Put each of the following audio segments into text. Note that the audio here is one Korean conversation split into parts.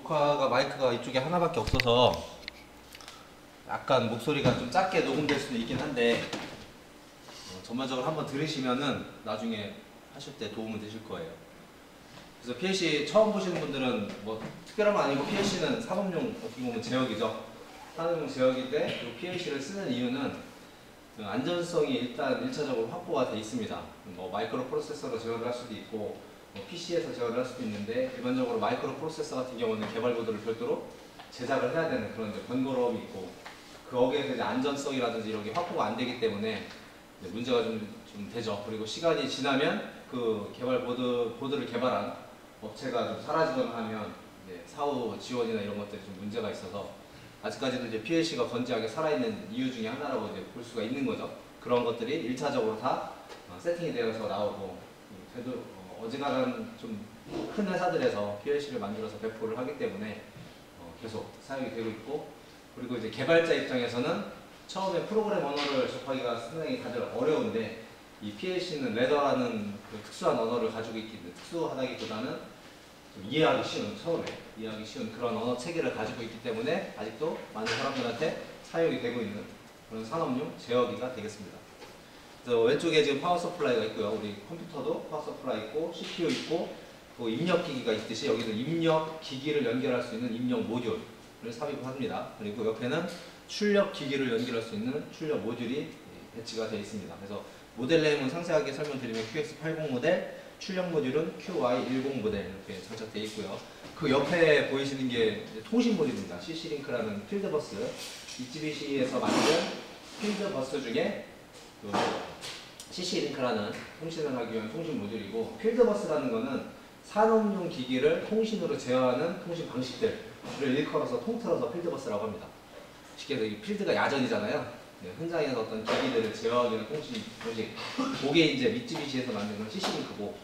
녹화가 마이크가 이쪽에 하나밖에 없어서 약간 목소리가 좀 작게 녹음될 수도 있긴 한데 전반적으로 한번 들으시면은 나중에 하실 때 도움은 되실 거예요. 그래서 PLC 처음 보시는 분들은 뭐 특별한 건 아니고 PLC는 산업용 어떻게 보면 제어기죠. 산업용 제어기인데 이 PLC를 쓰는 이유는 안전성이 일단 1차적으로 확보가 되어 있습니다. 뭐 마이크로 프로세서로 제어를 할 수도 있고 뭐 PC에서 제어를 할 수도 있는데 일반적으로 마이크로 프로세서 같은 경우는 개발 보드를 별도로 제작을 해야 되는 그런 이제 번거로움이 있고 거기에서 이제 안전성이라든지 이런 게 확보가 안 되기 때문에 문제가 좀 되죠. 그리고 시간이 지나면 그 개발 보드를 개발한 업체가 좀 사라지거나 하면 이제 사후 지원이나 이런 것들이 좀 문제가 있어서 아직까지도 이제 PLC가 건재하게 살아있는 이유 중에 하나라고 이제 볼 수가 있는 거죠. 그런 것들이 1차적으로 다 세팅이 되어서 나오고 그래도 어지간한 좀 큰 회사들에서 PLC를 만들어서 배포를 하기 때문에 계속 사용이 되고 있고 그리고 이제 개발자 입장에서는 처음에 프로그램 언어를 접하기가 상당히 다들 어려운데 이 PLC는 레더라는 그 특수한 언어를 가지고 있기 때문에 특수하다기보다는 좀 이해하기 쉬운 처음에 이해하기 쉬운 그런 언어 체계를 가지고 있기 때문에 아직도 많은 사람들한테 사용이 되고 있는 그런 산업용 제어기가 되겠습니다. 그래서 왼쪽에 지금 파워 서플라이가 있고요. 우리 컴퓨터도 파워 서플라이 있고 CPU 있고 또 입력 기기가 있듯이 여기는 입력 기기를 연결할 수 있는 입력 모듈을 삽입을 합니다. 그리고 옆에는 출력 기기를 연결할 수 있는 출력 모듈이 배치가 되어 있습니다. 그래서 모델 네임은 상세하게 설명드리면 QX80 모델, 출력 모듈은 QY10 모델 이렇게 장착되어 있고요. 그 옆에 보이시는 게 통신 모듈입니다. CC링크라는 필드버스, 미쯔비시에서 만든 필드버스 중에 그 CC링크라는 통신을 하기 위한 통신 모듈이고 필드버스라는 거는 산업용 기기를 통신으로 제어하는 통신 방식들을 일컬어서 통틀어서 필드버스라고 합니다. 쉽게 해서 이 필드가 야전이잖아요. 현장에서 어떤 기기들을 제어하기 위한 통신 방식. 그게 이제 미쯔비시에서 만든 건 CC링크고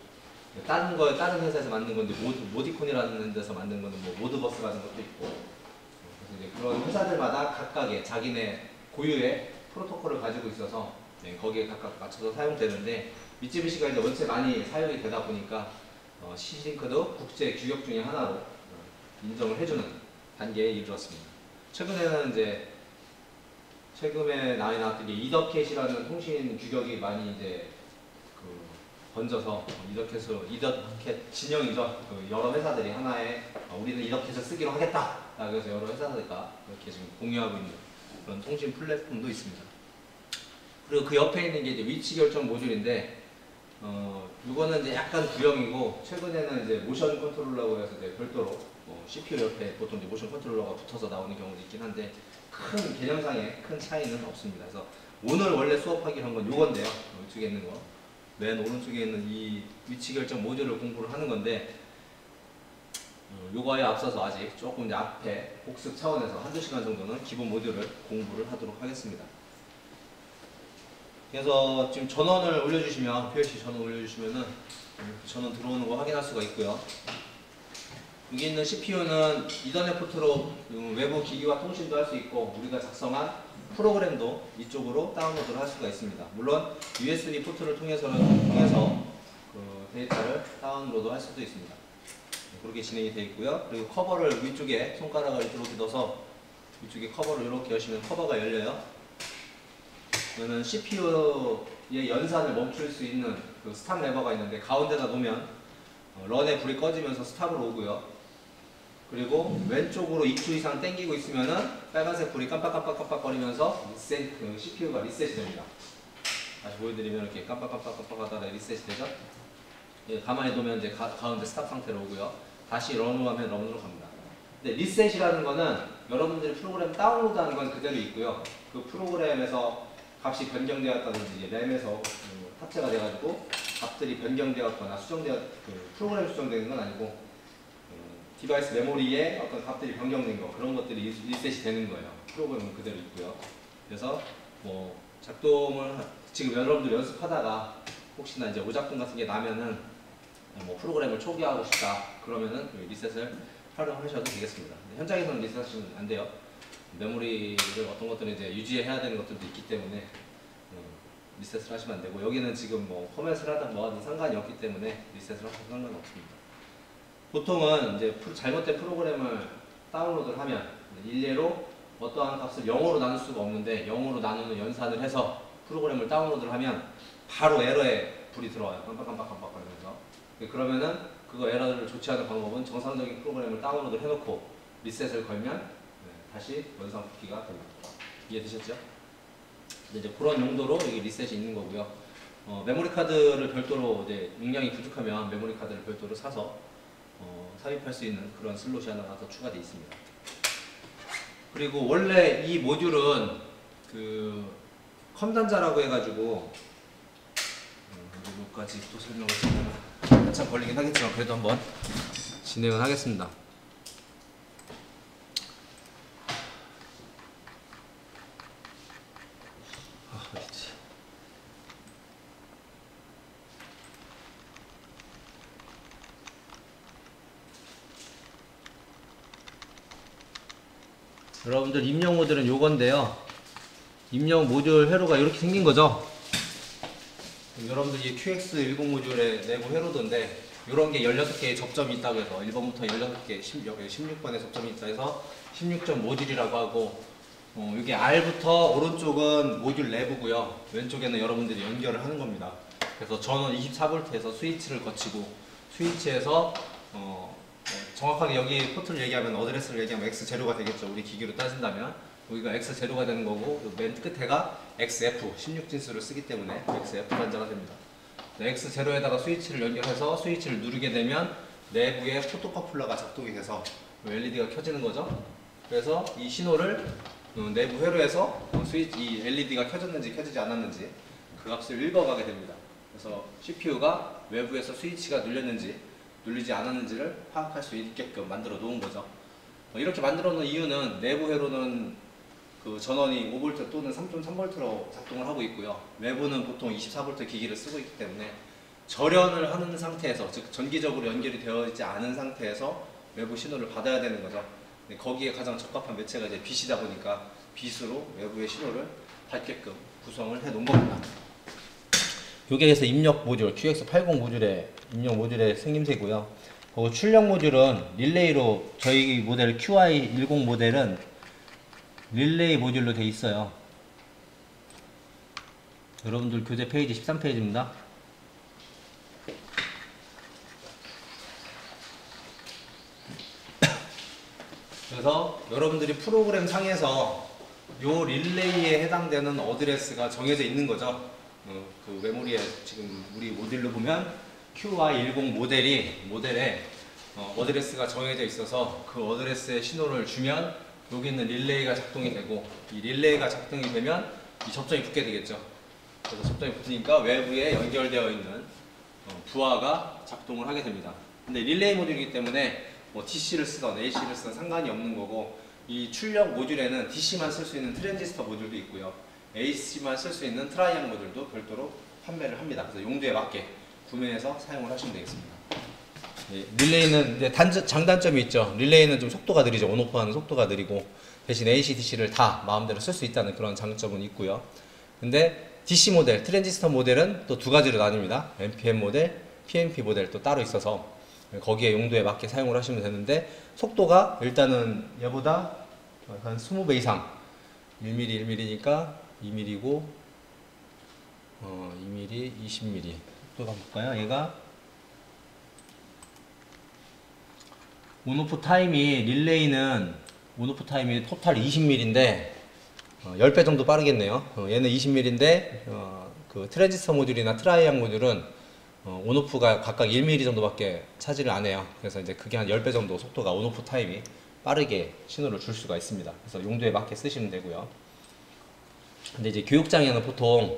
다른 회사에서 만든 건데 모디콘이라는 데서 만든 거는 뭐 모드버스 같은 것도 있고 그래서 이제 그런 회사들마다 각각의 자기네 고유의 프로토콜을 가지고 있어서 거기에 각각 맞춰서 사용되는데 미쯔비시가 이제 원체 많이 사용이 되다 보니까 CC링크도 국제 규격 중에 하나로 인정을 해주는 단계에 이르렀습니다. 최근에는 이제 최근에 나왔던 게 이더캣이라는 통신 규격이 많이 이제 번져서 이더캣 진영이죠. 여러 회사들이 하나의 우리는 이더캣을 쓰기로 하겠다. 그래서 여러 회사들과 이렇게 지금 공유하고 있는 그런 통신 플랫폼도 있습니다. 그리고 그 옆에 있는 게 이제 위치 결정 모듈인데 이거는 이제 약간 구형이고 최근에는 이제 모션 컨트롤러라고 해서 이제 별도로 CPU 옆에 보통 이제 모션 컨트롤러가 붙어서 나오는 경우도 있긴 한데 큰 개념상의 큰 차이는 없습니다. 그래서 오늘 원래 수업하기로 한 건 요건데요. 이쪽에 있는 거. 맨 오른쪽에 있는 이 위치 결정 모듈을 공부를 하는 건데 요거에 앞서서 아직 조금 이제 앞에 복습 차원에서 한두 시간 정도는 기본 모듈을 공부를 하도록 하겠습니다. 그래서 지금 전원을 올려주시면 PLC 전원 올려주시면은 전원 들어오는 거 확인할 수가 있고요. 여기 있는 CPU는 이더넷 포트로 외부 기기와 통신도 할 수 있고 우리가 작성한 프로그램도 이쪽으로 다운로드를 할 수가 있습니다. 물론 USB 포트를 통해서 그 데이터를 다운로드 할 수도 있습니다. 그렇게 진행이 되어 있고요. 그리고 커버를 위쪽에 손가락을 이렇게 넣어서 위쪽에 커버를 이렇게 여시면 커버가 열려요. 이거는 CPU의 연산을 멈출 수 있는 그 스탑 레버가 있는데 가운데다 놓으면 런의 불이 꺼지면서 스탑으로 오고요. 그리고 왼쪽으로 2초 이상 당기고 있으면은 빨간색 불이 깜빡깜빡 거리면서 CPU가 리셋이 됩니다. 다시 보여드리면 이렇게 깜빡깜빡 하다가 리셋이 되죠. 가만히 놓으면 이제 가운데 스탑 상태로 오고요. 다시 런으로 하면 런으로 갑니다. 근데 리셋이라는 거는 여러분들이 프로그램 다운로드하는 건 그대로 있고요. 그 프로그램에서 값이 변경되었다든지 램에서 탑재가 돼가지고 값들이 변경되었거나 프로그램 수정되는 건 아니고 디바이스 메모리에 어떤 값들이 변경된 거 그런 것들이 리셋이 되는 거예요. 프로그램은 그대로 있고요. 그래서 뭐 작동을 지금 여러분들 연습하다가 혹시나 이제 오작동 같은 게 나면은 뭐 프로그램을 초기화하고 싶다 그러면은 리셋을 활용하셔도 되겠습니다. 현장에서는 리셋하시면 안 돼요. 메모리를 어떤 것들은 이제 유지해야 되는 것들도 있기 때문에 리셋을 하시면 안 되고 여기는 지금 뭐 포맷을 하든 뭐 하든 상관이 없기 때문에 리셋을 하셔도 상관없습니다. 보통은 이제 잘못된 프로그램을 다운로드를 하면 일례로 어떠한 값을 0으로 나눌 수가 없는데 0으로 나누는 연산을 해서 프로그램을 다운로드를 하면 바로 에러에 불이 들어와요. 깜빡깜빡깜빡거리면서. 그러면은 그거 에러를 조치하는 방법은 정상적인 프로그램을 다운로드 해놓고 리셋을 걸면 다시 원상 복귀가 됩니다. 이해되셨죠? 이제 그런 용도로 이게 리셋이 있는 거고요. 메모리 카드를 별도로 이제 용량이 부족하면 메모리 카드를 별도로 사서 삽입할 수 있는 그런 슬롯이 하나가 더 추가되어 있습니다. 그리고 원래 이 모듈은 그 컴단자라고 해가지고 여기까지 또 설명을 드리면 한참 걸리긴 하겠지만 그래도 한번 진행을 하겠습니다. 어디지? 여러분들 입력 모듈은 요건데요. 입력 모듈 회로가 이렇게 생긴 거죠. 여러분들 이 QX10 모듈의 내부 회로도인데 이런 게 16개의 접점이 있다고 해서 1번부터 16개, 16번의 접점이 있다 해서 16점 모듈이라고 하고 이게 R부터 오른쪽은 모듈 내부고요. 왼쪽에는 여러분들이 연결을 하는 겁니다. 그래서 전원 24V에서 스위치를 거치고 스위치에서 정확하게 여기 포트를 얘기하면 어드레스를 얘기하면 X0가 되겠죠. 우리 기기로 따진다면 여기가 X0가 되는 거고 맨 끝에가 XF 16진수를 쓰기 때문에 XF 단자가 됩니다. X0에다가 스위치를 연결해서 스위치를 누르게 되면 내부에 포토커플러가 작동이 돼서 LED가 켜지는 거죠. 그래서 이 신호를 내부 회로에서 이 LED가 켜졌는지 켜지지 않았는지 그 값을 읽어가게 됩니다. 그래서 CPU가 외부에서 스위치가 눌렸는지 눌리지 않았는지를 파악할 수 있게끔 만들어 놓은 거죠. 이렇게 만들어 놓은 이유는 내부 회로는 그 전원이 5V 또는 3.3V로 작동을 하고 있고요. 외부는 보통 24V 기기를 쓰고 있기 때문에 절연을 하는 상태에서, 즉 전기적으로 연결이 되어 있지 않은 상태에서 외부 신호를 받아야 되는 거죠. 거기에 가장 적합한 매체가 이제 빛이다 보니까 빛으로 외부의 신호를 받게끔 구성을 해 놓은 겁니다. 요게 그래서 입력 모듈, QX80 모듈의 입력 모듈의 생김새고요. 그리고 출력 모듈은 릴레이로, 저희 모델 QI10 모델은 릴레이 모듈로 되어 있어요. 여러분들 교재 페이지 13페이지입니다. 그래서 여러분들이 프로그램 상에서 요 릴레이에 해당되는 어드레스가 정해져 있는 거죠. 그 메모리에 지금 우리 모듈로 보면 QI10 모델에 어드레스가 정해져 있어서 그 어드레스에 신호를 주면 여기 있는 릴레이가 작동이 되고, 이 릴레이가 작동이 되면 이 접점이 붙게 되겠죠. 그래서 접점이 붙으니까 외부에 연결되어 있는 부하가 작동을 하게 됩니다. 근데 릴레이 모듈이기 때문에 뭐 DC를 쓰던 AC를 쓰던 상관이 없는 거고, 이 출력 모듈에는 DC만 쓸 수 있는 트랜지스터 모듈도 있고요, AC만 쓸 수 있는 트라이앵 모듈도 별도로 판매를 합니다. 그래서 용도에 맞게 구매해서 사용을 하시면 되겠습니다. 릴레이는 이제 장단점이 있죠. 릴레이는 좀 속도가 느리죠. 온오프하는 속도가 느리고, 대신 AC, DC를 다 마음대로 쓸 수 있다는 그런 장점은 있고요. 근데 DC 모델, 트랜지스터 모델은 또 두 가지로 나뉩니다. NPN 모델, PNP 모델 또 따로 있어서 거기에 용도에 맞게 사용을 하시면 되는데, 속도가 일단은 얘보다 한 20배 이상, 1mm, 1mm니까 2mm고 2mm, 20mm 또 가볼까요? 얘가 온오프 타임이, 릴레이는 온오프 타임이 토탈 20mm인데 10배 정도 빠르겠네요. 얘는 20mm인데 그 트랜지스터 모듈이나 트라이앵 모듈은 온오프가 각각 1mm 정도밖에 차지를 안 해요. 그래서 이제 그게 한 10배 정도 속도가, 온오프 타임이 빠르게 신호를 줄 수가 있습니다. 그래서 용도에 맞게 쓰시면 되고요. 근데 이제 교육장에는 보통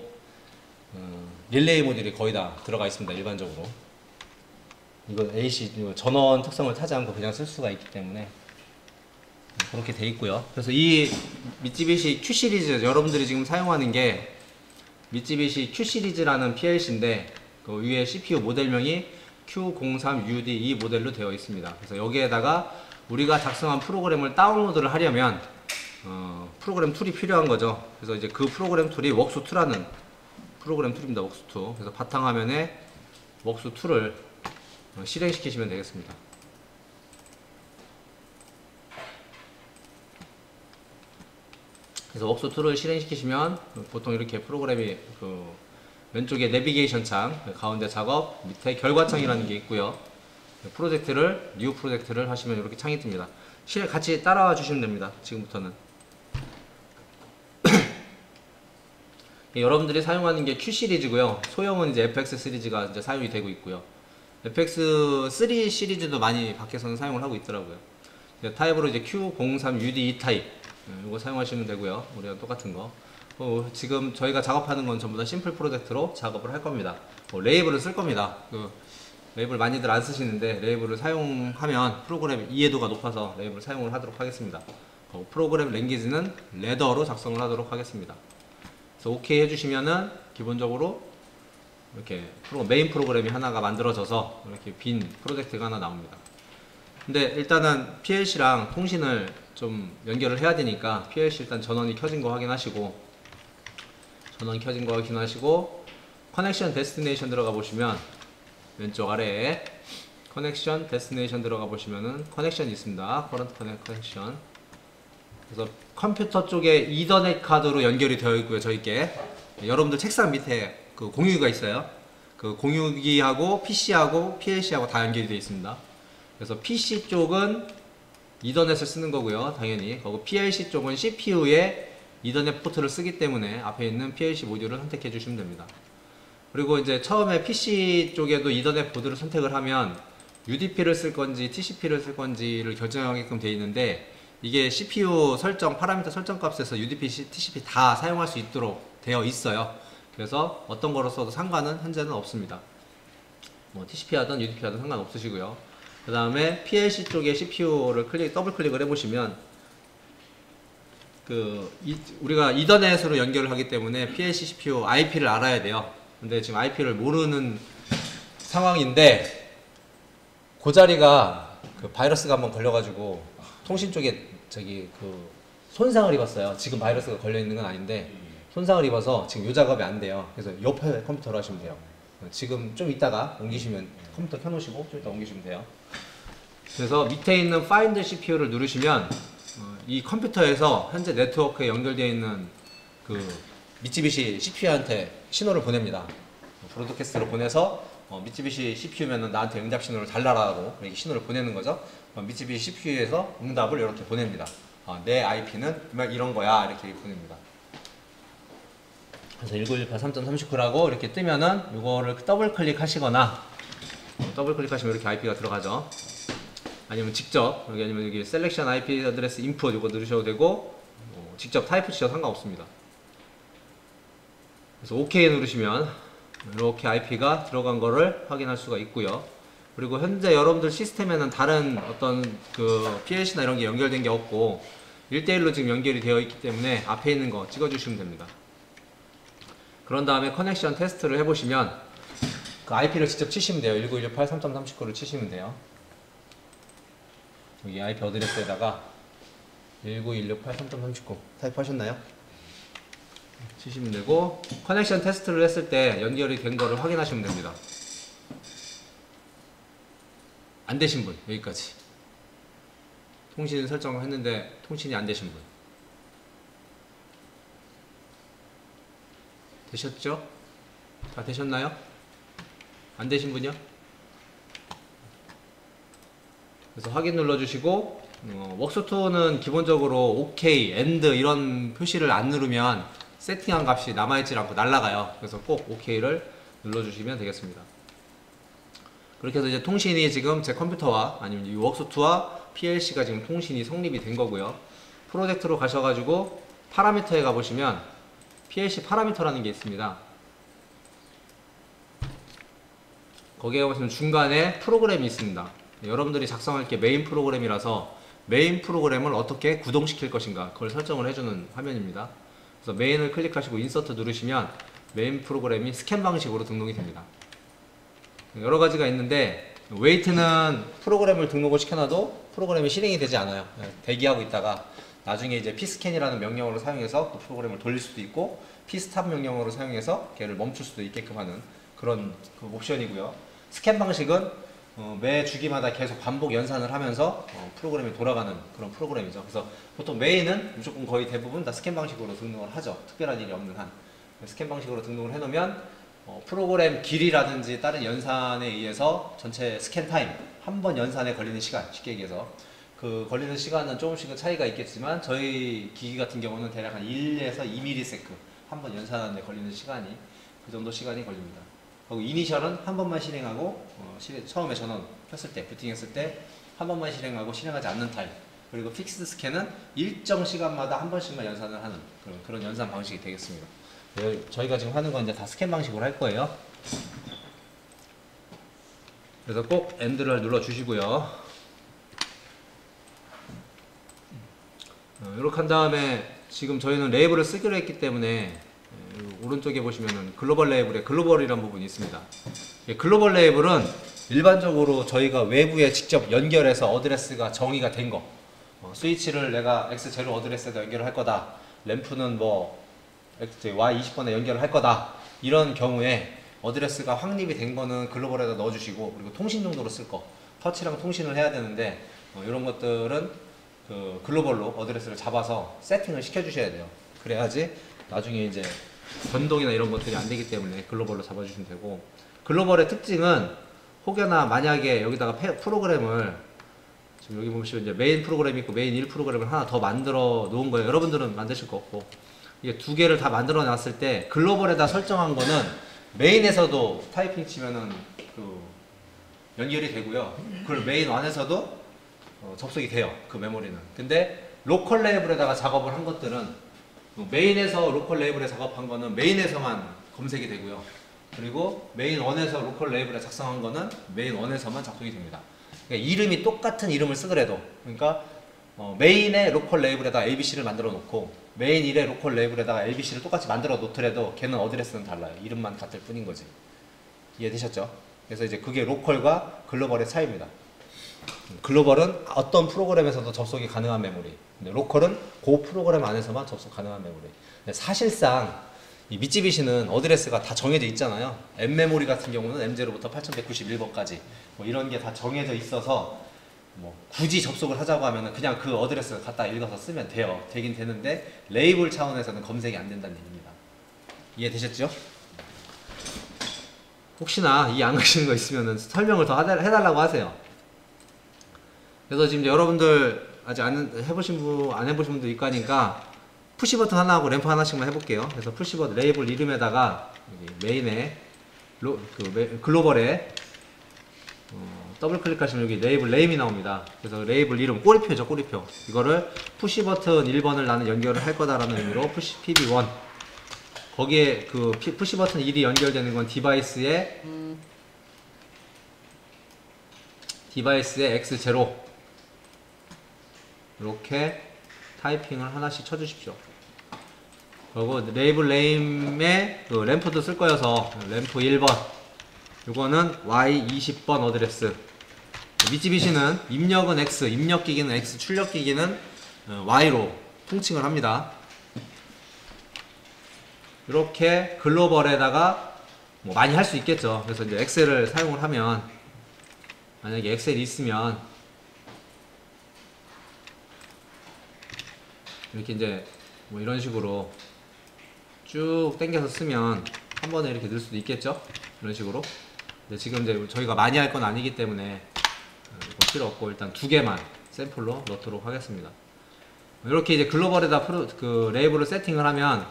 릴레이 모듈이 거의 다 들어가 있습니다. 일반적으로. 이거 AC 전원 특성을 타지 않고 그냥 쓸 수가 있기 때문에 그렇게 돼 있고요. 그래서 이 미쯔비시 Q 시리즈, 여러분들이 지금 사용하는 게 미쯔비시 Q 시리즈라는 PLC인데 그 위에 CPU 모델명이 Q03UD 이 모델로 되어 있습니다. 그래서 여기에다가 우리가 작성한 프로그램을 다운로드를 하려면 프로그램 툴이 필요한 거죠. 그래서 이제 그 프로그램 툴이 웍스2라는 프로그램 툴입니다. 웍스2. 그래서 바탕화면에 웍스2를 실행시키시면 되겠습니다. 그래서 웍스2를 실행시키시면 보통 이렇게 프로그램이 그 왼쪽에 내비게이션 창, 가운데 작업, 밑에 결과창이라는 게 있고요. 프로젝트를 뉴 프로젝트를 하시면 이렇게 창이 뜹니다. 같이 따라와 주시면 됩니다. 지금부터는. 여러분들이 사용하는 게 Q 시리즈고요. 소형은 이제 FX 시리즈가 이제 사용이 되고 있고요. FX3 시리즈도 많이 밖에서는 사용을 하고 있더라고요. 타입으로 이제 Q03UD 타입 이거 사용하시면 되고요. 우리랑 똑같은 거. 지금 저희가 작업하는 건 전부 다 심플 프로젝트로 작업을 할 겁니다. 레이블을 쓸 겁니다. 레이블 많이들 안 쓰시는데 레이블을 사용하면 프로그램 이해도가 높아서 레이블을 사용을 하도록 하겠습니다. 프로그램 랭귀지는 레더로 작성을 하도록 하겠습니다. 그래서 OK 해주시면은 기본적으로 이렇게 메인 프로그램이 하나가 만들어져서 이렇게 빈 프로젝트가 하나 나옵니다. 근데 일단은 PLC랑 통신을 좀 연결을 해야 되니까 PLC 일단 전원이 켜진 거 확인하시고, 전원 켜진 거 확인하시고, 커넥션 데스티네이션 들어가 보시면 왼쪽 아래에 커넥션 데스티네이션 들어가 보시면은 커넥션이 있습니다. 커런트 커넥션. 그래서 컴퓨터 쪽에 이더넷 카드로 연결이 되어 있고요. 저희께 여러분들 책상 밑에 그 공유기가 있어요. 그 공유기하고 PC하고 PLC하고 다 연결이 되어 있습니다. 그래서 PC 쪽은 이더넷을 쓰는 거고요. 당연히. 그리고 PLC 쪽은 CPU에 이더넷 포트를 쓰기 때문에 앞에 있는 PLC 모듈을 선택해 주시면 됩니다. 그리고 이제 처음에 PC 쪽에도 이더넷 보드를 선택을 하면 UDP를 쓸 건지 TCP를 쓸 건지를 결정하게끔 되어 있는데, 이게 CPU 설정, 파라미터 설정 값에서 UDP, TCP 다 사용할 수 있도록 되어 있어요. 그래서 어떤 거로 써도 상관은 현재는 없습니다. 뭐 TCP 하든 UDP 하든 상관없으시고요. 그 다음에 PLC 쪽에 CPU를 더블 클릭을 해보시면 우리가 이더넷으로 연결을 하기 때문에 PLC CPU IP를 알아야 돼요. 근데 지금 IP를 모르는 상황인데 그 자리가 바이러스가 한번 걸려가지고 통신 쪽에 손상을 입었어요. 지금 바이러스가 걸려 있는 건 아닌데 손상을 입어서 지금 요 작업이 안 돼요. 그래서 옆에 컴퓨터로 하시면 돼요. 지금 좀 이따가 옮기시면, 컴퓨터 켜놓으시고 좀 이따 옮기시면 돼요. 그래서 밑에 있는 Find CPU를 누르시면 이 컴퓨터에서 현재 네트워크에 연결되어 있는 미쓰비시 CPU한테 신호를 보냅니다. 브로드캐스트로 보내서 미쓰비시 CPU면은 나한테 응답 신호를 달라라고 이렇게 신호를 보내는 거죠. 미쓰비시 CPU에서 응답을 이렇게 보냅니다. 내 IP는 이런 거야 이렇게 보냅니다. 그래서 1918.3.39라고 이렇게 뜨면은 이거를 더블 클릭하시거나, 더블 클릭하시면 이렇게 IP가 들어가죠. 아니면 직접 아니면 여기 셀렉션 IP 어드레스 인풋 이거 누르셔도 되고, 직접 타이프 치셔도 상관없습니다. 그래서 OK 누르시면 이렇게 IP가 들어간 거를 확인할 수가 있고요. 그리고 현재 여러분들 시스템에는 다른 어떤 PLC나 이런 게 연결된 게 없고 1대1로 지금 연결이 되어 있기 때문에 앞에 있는 거 찍어주시면 됩니다. 그런 다음에 커넥션 테스트를 해보시면 그 IP를 직접 치시면 돼요. 19.168.3.39를 치시면 돼요. 여기 IP 어드레스에다가 19.168.3.39 타입하셨나요? 치시면 되고, 커넥션 테스트를 했을 때 연결이 된 거를 확인하시면 됩니다. 안 되신 분, 여기까지. 통신 설정을 했는데 통신이 안 되신 분. 되셨죠? 다 되셨나요? 안 되신 분이요? 그래서 확인 눌러주시고, 웍스2는 기본적으로 OK, END 이런 표시를 안 누르면 세팅한 값이 남아있지 않고 날아가요. 그래서 꼭 OK를 눌러주시면 되겠습니다. 그렇게 해서 이제 통신이 지금 제 컴퓨터와 아니면 이 웍스2와 PLC가 지금 통신이 성립이 된 거고요. 프로젝트로 가셔가지고 파라미터에 가보시면 PLC 파라미터라는 게 있습니다. 거기에 보시면 중간에 프로그램이 있습니다. 여러분들이 작성할 게 메인 프로그램이라서 메인 프로그램을 어떻게 구동시킬 것인가 그걸 설정을 해주는 화면입니다. 그래서 메인을 클릭하시고 인서트 누르시면 메인 프로그램이 스캔 방식으로 등록이 됩니다. 여러 가지가 있는데 웨이트는 프로그램을 등록을 시켜놔도 프로그램이 실행이 되지 않아요. 대기하고 있다가 나중에 이제 pscan이라는 명령어를 사용해서 그 프로그램을 돌릴 수도 있고 pstop 명령어를 사용해서 걔를 멈출 수도 있게끔 하는 그런 옵션이고요. 스캔 방식은 매 주기마다 계속 반복 연산을 하면서 프로그램이 돌아가는 그런 프로그램이죠. 그래서 보통 메인은 무조건 거의 대부분 다 스캔 방식으로 등록을 하죠. 특별한 일이 없는 한. 스캔 방식으로 등록을 해놓으면 프로그램 길이라든지 다른 연산에 의해서 전체 스캔 타임, 한 번 연산에 걸리는 시간, 쉽게 얘기해서 그 걸리는 시간은 조금씩은 차이가 있겠지만 저희 기기 같은 경우는 대략 한 1에서 2ms 한 번 연산하는데 걸리는 시간이 그 정도 시간이 걸립니다. 그리고 이니셜은 한 번만 실행하고 처음에 전원 켰을 때, 부팅했을 때 한 번만 실행하고 실행하지 않는 타입. 그리고 픽스드 스캔은 일정 시간마다 한 번씩만 연산을 하는 그런 연산 방식이 되겠습니다. 저희가 지금 하는 건 이제 다 스캔 방식으로 할 거예요. 그래서 꼭 엔드를 눌러 주시고요. 이렇게 한 다음에 지금 저희는 레이블을 쓰기로 했기 때문에 오른쪽에 보시면은 글로벌 레이블에 글로벌이라는 부분이 있습니다. 글로벌 레이블은 일반적으로 저희가 외부에 직접 연결해서 어드레스가 정의가 된 거, 스위치를 내가 X0 어드레스에다 연결을 할 거다, 램프는 뭐 Y20번에 연결을 할 거다, 이런 경우에 어드레스가 확립이 된 거는 글로벌에다 넣어주시고, 그리고 통신 용도로 쓸 거, 터치랑 통신을 해야 되는데 이런 것들은 그 글로벌로 어드레스를 잡아서 세팅을 시켜주셔야 돼요. 그래야지 나중에 이제 변동이나 이런 것들이 안 되기 때문에 글로벌로 잡아주시면 되고, 글로벌의 특징은 혹여나 만약에 여기다가 프로그램을 지금 여기 보시면 이제 메인 프로그램이 있고 메인 1 프로그램을 하나 더 만들어 놓은 거예요. 여러분들은 만드실 거 없고, 이게 두 개를 다 만들어 놨을 때 글로벌에다 설정한 거는 메인에서도 타이핑 치면은 그 연결이 되고요. 그걸 메인 1에서도 접속이 돼요. 그 메모리는. 근데 로컬 레이블에다가 작업을 한 것들은 메인에서 로컬 레이블에 작업한 거는 메인에서만 검색이 되고요. 그리고 메인 1에서 로컬 레이블에 작성한 거는 메인 1에서만 작동이 됩니다. 그러니까 이름이 똑같은 이름을 쓰더라도, 그러니까 메인의 로컬 레이블에다가 ABC를 만들어 놓고 메인 1의 로컬 레이블에다가 ABC를 똑같이 만들어 놓더라도 걔는 어드레스는 달라요. 이름만 같을 뿐인 거지. 이해되셨죠? 그래서 이제 그게 로컬과 글로벌의 차이입니다. 글로벌은 어떤 프로그램에서도 접속이 가능한 메모리, 근데 로컬은 그 프로그램 안에서만 접속 가능한 메모리. 근데 사실상 이 미쯔비시는 어드레스가 다 정해져 있잖아요. M 메모리 같은 경우는 M0부터 8191번까지 뭐 이런 게 다 정해져 있어서 뭐 굳이 접속을 하자고 하면 그냥 그 어드레스를 갖다 읽어서 쓰면 돼요. 되긴 되는데 레이블 차원에서는 검색이 안 된다는 얘기입니다. 이해되셨죠? 혹시나 이해 안 가시는 거 있으면 설명을 더 해달라고 하세요. 그래서 지금 여러분들 아직 안 해보신 분도 있고 하니까 푸시 버튼 하나하고 램프 하나씩만 해볼게요. 그래서 푸시 버튼 레이블 이름에다가 여기 메인에 글로벌에 더블 클릭하시면 여기 레이블 네임이 나옵니다. 그래서 레이블 이름 꼬리표죠, 꼬리표. 이거를 푸시 버튼 1번을 나는 연결을 할 거다라는 의미로 푸시 PB1. 거기에 그 푸시 버튼 1이 연결되는 건 디바이스의 X0 이렇게 타이핑을 하나씩 쳐주십시오. 그리고 레이블 네임에 그 램프도 쓸 거여서 램프 1번, 이거는 Y20번 어드레스. 미쯔비시는 입력은 X, 입력기기는 X, 출력기기는 Y로 통칭을 합니다. 이렇게 글로벌에다가 뭐 많이 할 수 있겠죠. 그래서 이제 엑셀을 사용을 하면, 만약에 엑셀이 있으면 이렇게 이제 뭐 이런 식으로 쭉 당겨서 쓰면 한 번에 이렇게 넣을 수도 있겠죠. 이런 식으로. 근데 지금 이제 저희가 많이 할 건 아니기 때문에 이거 필요 없고 일단 두 개만 샘플로 넣도록 하겠습니다. 이렇게 이제 글로벌에다 그 레이블을 세팅을 하면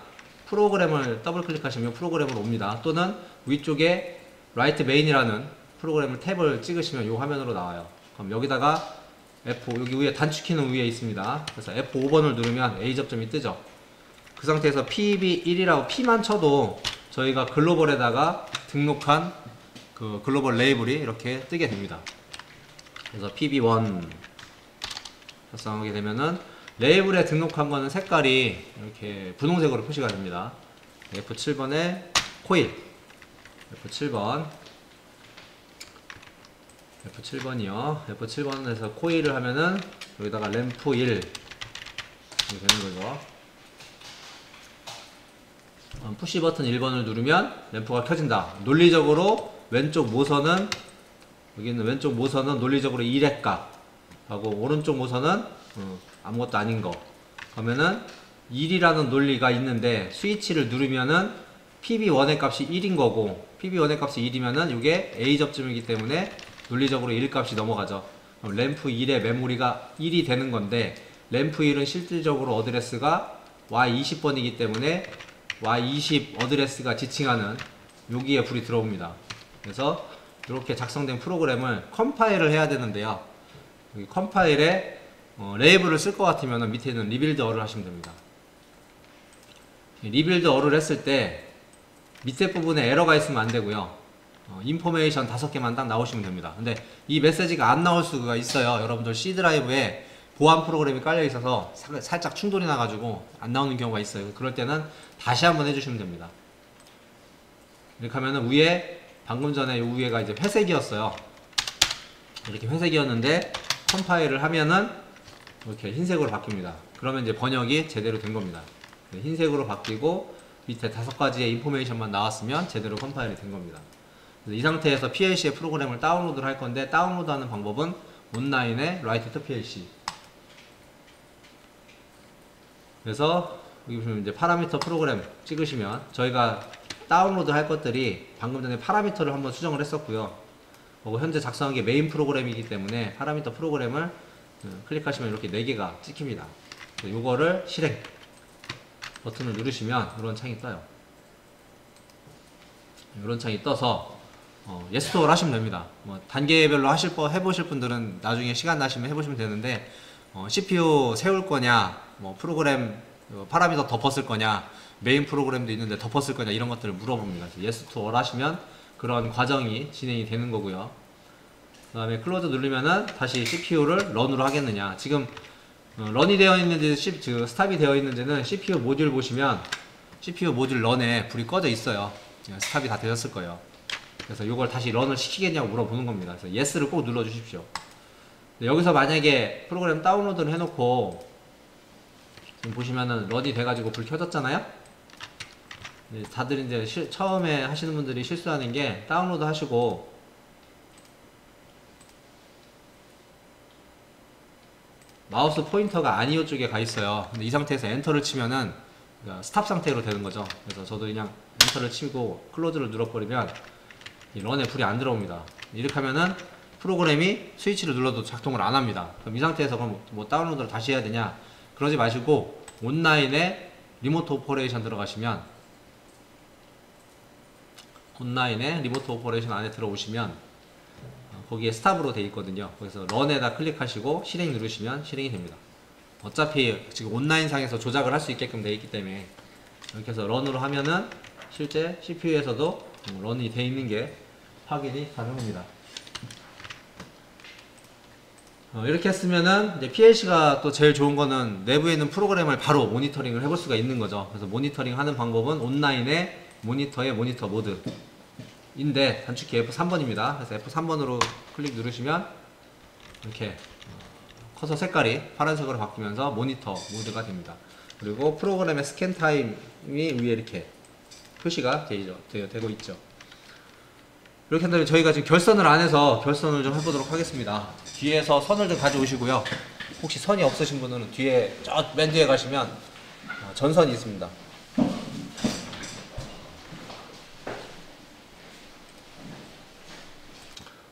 프로그램을 더블 클릭하시면 프로그램으로 옵니다. 또는 위쪽에 라이트 메인이라는 프로그램을 탭을 찍으시면 이 화면으로 나와요. 그럼 여기다가 F5, 여기 위에 단축키는 위에 있습니다. 그래서 F5번을 누르면 A 접점이 뜨죠. 그 상태에서 PB1이라고 P만 쳐도 저희가 글로벌에다가 등록한 그 글로벌 레이블이 이렇게 뜨게 됩니다. 그래서 PB1 작성하게 되면은 레이블에 등록한 거는 색깔이 이렇게 분홍색으로 표시가 됩니다. F7번에 코일, F7번, F7번이요. F7번에서 코일을 하면은 여기다가 램프 1 이렇게 되는 거죠. 푸시 버튼 1번을 누르면 램프가 켜진다. 논리적으로 왼쪽 모선은 여기는 왼쪽 모선은 논리적으로 1의 값 하고 오른쪽 모선은 아무것도 아닌 거. 그러면은 1이라는 논리가 있는데 스위치를 누르면은 PB1의 값이 1인 거고 PB1의 값이 1이면은 이게 A 접점이기 때문에 논리적으로 1 값이 넘어가죠. 그럼 램프 1의 메모리가 1이 되는 건데 램프 1은 실질적으로 어드레스가 Y20번이기 때문에 Y20 어드레스가 지칭하는 여기에 불이 들어옵니다. 그래서 이렇게 작성된 프로그램을 컴파일을 해야 되는데요. 여기 컴파일에 레이블을 쓸 것 같으면 밑에 있는 리빌드 어를 하시면 됩니다. 리빌드 어를 했을 때 밑에 부분에 에러가 있으면 안 되고요. 인포메이션 5개만 딱 나오시면 됩니다. 근데 이 메시지가 안 나올 수가 있어요. 여러분들 C 드라이브에 보안 프로그램이 깔려 있어서 살짝 충돌이 나가지고 안 나오는 경우가 있어요. 그럴 때는 다시 한번 해주시면 됩니다. 이렇게 하면은 위에 방금 전에 이 위에가 이제 회색이었어요. 이렇게 회색이었는데 컴파일을 하면은 이렇게 흰색으로 바뀝니다. 그러면 이제 번역이 제대로 된 겁니다. 흰색으로 바뀌고 밑에 5가지의 인포메이션만 나왔으면 제대로 컴파일이 된 겁니다. 이 상태에서 PLC의 프로그램을 다운로드를 할 건데 다운로드하는 방법은 온라인의 Write to PLC. 그래서 여기 보시면 이제 파라미터 프로그램 찍으시면 저희가 다운로드 할 것들이 방금 전에 파라미터를 한번 수정을 했었고요. 그리고 현재 작성한 게 메인 프로그램이기 때문에 파라미터 프로그램을 클릭하시면 이렇게 4개가 찍힙니다. 이거를 실행 버튼을 누르시면 이런 창이 떠요. 이런 창이 떠서 yes to를 하시면 됩니다. 단계별로 해보실 분들은 나중에 시간 나시면 해보시면 되는데 CPU 세울 거냐, 프로그램 파라미터 덮었을 거냐, 메인 프로그램도 있는데 덮었을 거냐 이런 것들을 물어봅니다. yes to all 하시면 그런 과정이 진행이 되는 거고요. 그 다음에 클로즈 누르면은 다시 CPU를 런으로 하겠느냐. 지금 런이 되어 있는지 스탑이 되어 있는지는 CPU 모듈 보시면 CPU 모듈 런에 불이 꺼져 있어요. 스탑이 다 되셨을 거예요. 그래서 이걸 다시 런을 시키겠냐고 물어보는 겁니다. 그래서 yes를 꼭 눌러 주십시오. 여기서 만약에 프로그램 다운로드를 해놓고 지금 보시면은 런이 돼가지고 불 켜졌잖아요. 다들 이제 처음에 하시는 분들이 실수하는 게 다운로드 하시고 마우스 포인터가 아니오 쪽에 가 있어요. 근데 이 상태에서 엔터를 치면은 스탑 상태로 되는 거죠. 그래서 저도 그냥 엔터를 치고 클로즈를 눌러버리면 이 런에 불이 안 들어옵니다. 이렇게 하면은 프로그램이 스위치를 눌러도 작동을 안 합니다. 그럼 이 상태에서 그럼 다운로드를 다시 해야 되냐? 그러지 마시고 온라인에 리모트 오퍼레이션 들어가시면 온라인에 리모트 오퍼레이션 안에 들어오시면 거기에 스탑으로 되어 있거든요. 그래서 런에다 클릭하시고 실행 누르시면 실행이 됩니다. 어차피 지금 온라인 상에서 조작을 할 수 있게끔 되어 있기 때문에 이렇게 해서 런으로 하면은 실제 CPU에서도 런이 되어 있는 게 확인이 가능합니다. 이렇게 했으면은 이제 PLC가 또 제일 좋은 거는 내부에 있는 프로그램을 바로 모니터링을 해볼 수가 있는 거죠. 그래서 모니터링 하는 방법은 온라인의 모니터의 모니터 모드 인데 단축키 F3번입니다. 그래서 F3번으로 클릭 누르시면 이렇게 커서 색깔이 파란색으로 바뀌면서 모니터 모드가 됩니다. 그리고 프로그램의 스캔 타임이 위에 이렇게 표시가 되고 있죠. 이렇게 한다면 저희가 지금 결선을 안 해서 결선을 좀 해보도록 하겠습니다. 뒤에서 선을 좀 가져오시고요. 혹시 선이 없으신 분은 뒤에 맨 뒤에 가시면 전선이 있습니다.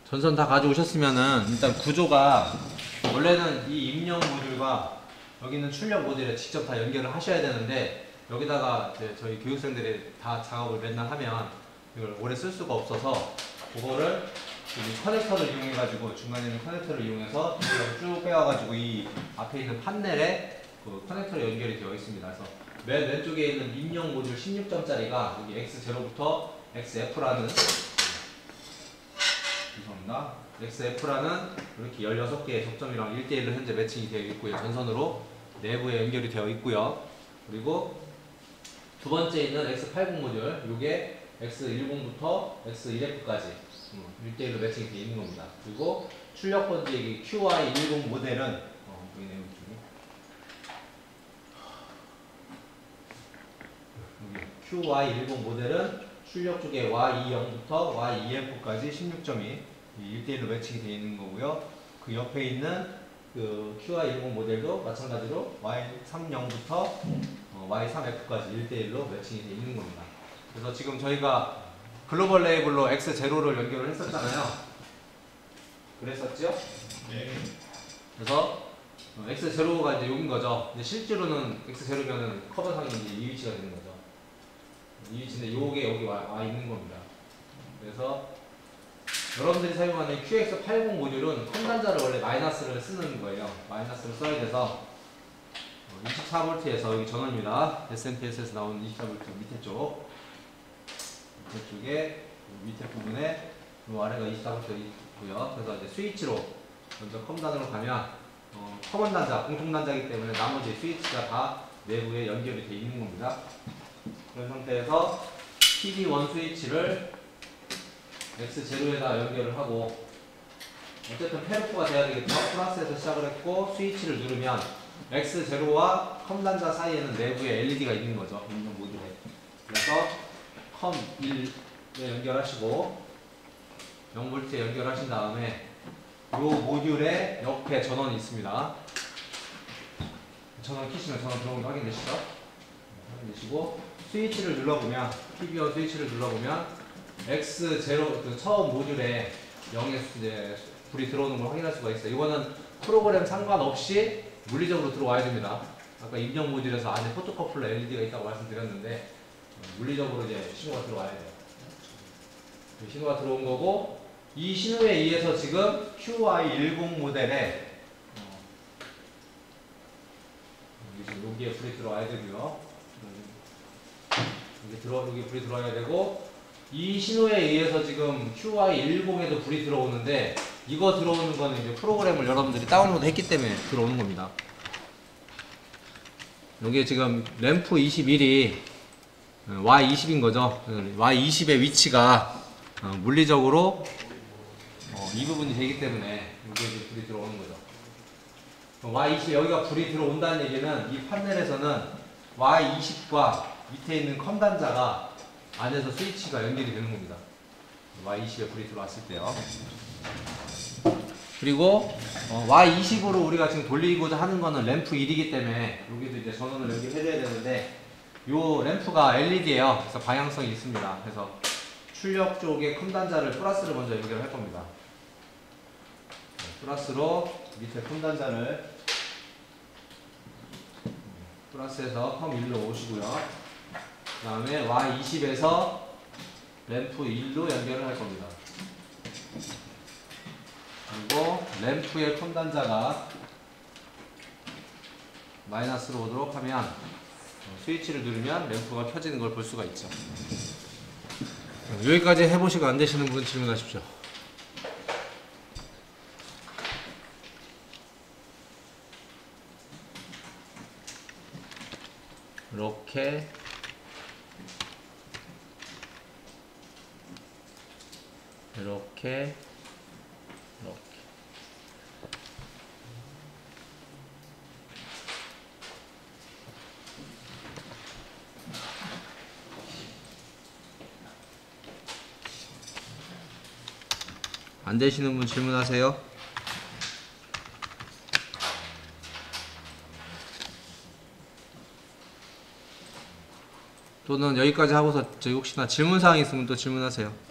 전선 다 가져오셨으면은 일단 구조가 원래는 이 입력 모듈과 여기 있는 출력 모듈에 직접 다 연결을 하셔야 되는데 여기다가 이제 저희 교육생들이 다 작업을 맨날 하면 이걸 오래 쓸 수가 없어서 그거를 커넥터를 이용해 가지고 중간에 있는 커넥터를 이용해서 쭉 빼와가지고 이 앞에 있는 판넬에 그 커넥터로 연결이 되어 있습니다. 그래서 맨 왼쪽에 있는 입력 모듈 16점짜리가 여기 X0부터 XF라는 죄송합니다. XF라는 이렇게 16개의 접점이랑 1대1로 현재 매칭이 되어 있고요. 전선으로 내부에 연결이 되어 있고요. 그리고 두 번째 있는 X80 모듈, 요게 X10부터 X1F까지 1대1로 매칭이 되어 있는 겁니다. 그리고 출력 번지 QI10 모델은 보이네요, 이쪽에. QI10 모델은 출력 쪽에 Y20부터 Y2F까지 16점이 1대1로 매칭이 되어 있는 거고요. 그 옆에 있는 그 QI10 모델도 마찬가지로 Y30부터 Y3F까지 1대1로 매칭이 되어 있는 겁니다. 그래서 지금 저희가 글로벌 레이블로 X0를 연결을 했었잖아요. 그랬었죠? 네. 그래서 X0가 이제 여긴 거죠. 근데 실제로는 X0면은 커버상이 이제 이 위치가 되는 거죠. 이 위치인데 요게 여기 와 있는 겁니다. 그래서 여러분들이 사용하는 QX80 모듈은 컴단자를 원래 마이너스를 쓰는 거예요. 마이너스를 써야 돼서 24V에서 여기 전원입니다. SMPS에서 나오는 24V 밑에 쪽 쪽에 밑에 부분에 이 아래가 24V 있고요. 그래서 이제 스위치로 먼저 컴단으로 가면 커먼 단자, 공통 단자이기 때문에 나머지 스위치가 다 내부에 연결이 되어 있는 겁니다. 그런 상태에서 PD1 스위치를 X0에다 연결을 하고 어쨌든 페르프가 돼야 되겠죠. 플러스에서 시작을 했고 스위치를 누르면 X0와 컴 단자 사이에는 내부에 LED가 있는 거죠. 인용 모듈에. 그래서 컴 1에 연결하시고 0V에 연결하신 다음에 이 모듈의 옆에 전원이 있습니다. 전원 키시면 전원 들어오는 거 확인되시죠? 확인되시고 스위치를 눌러보면 PB1 스위치를 눌러보면 X0 그 처음 모듈에 0에 이제 불이 들어오는 걸 확인할 수가 있어요. 이거는 프로그램 상관없이 물리적으로 들어와야 됩니다. 아까 입력 모듈에서 안에 포토커플러 LED가 있다고 말씀드렸는데 물리적으로 이제 신호가 들어와야 돼요. 신호가 들어온 거고 이 신호에 의해서 지금 QI10 모델에 여기에 불이 들어와야 되고요. 여기 불이 들어와야 되고 이 신호에 의해서 지금 QI10에도 불이 들어오는데 이거 들어오는 거는 이제 프로그램을 여러분들이 다운로드 했기 때문에 들어오는 겁니다. 여기에 지금 램프 21이 Y20인 거죠. Y20의 위치가 물리적으로 이 부분이 되기 때문에 여기에 이제 불이 들어오는 거죠. Y20 여기가 불이 들어온다는 얘기는 이 판넬에서는 Y20과 밑에 있는 컴 단자가 안에서 스위치가 연결이 되는 겁니다. Y20에 불이 들어왔을 때요. 그리고 Y20으로 우리가 지금 돌리고자 하는 거는 램프 1이기 때문에 여기도 이제 전원을 연결해줘야 되는데 이 램프가 LED예요. 그래서 방향성이 있습니다. 그래서 출력 쪽에 컴 단자를 플러스를 먼저 연결할 겁니다. 플러스로 밑에 컴 단자를 플러스에서 컴 1로 오시고요. 그 다음에 Y20에서 램프 1로 연결을 할 겁니다. 그리고 램프의 컴 단자가 마이너스로 오도록 하면 스위치를 누르면 램프가 켜지는 걸 볼 수가 있죠. 여기까지 해보시고 안 되시는 분 질문하십시오. 이렇게 이렇게 안 되시는 분 질문하세요. 또는 여기까지 하고서 저희 혹시나 질문사항 있으면 또 질문하세요.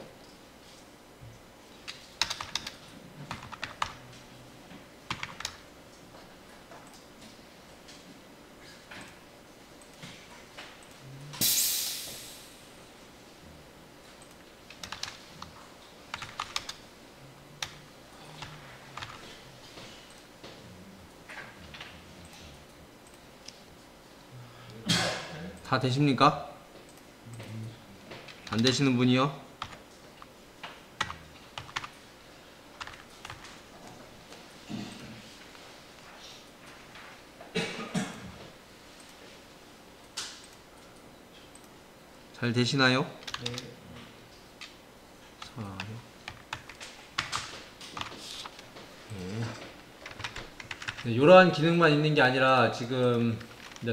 다 되십니까? 안 되시는 분이요? 잘 되시나요? 네. 네, 이러한 기능만 있는 게 아니라 지금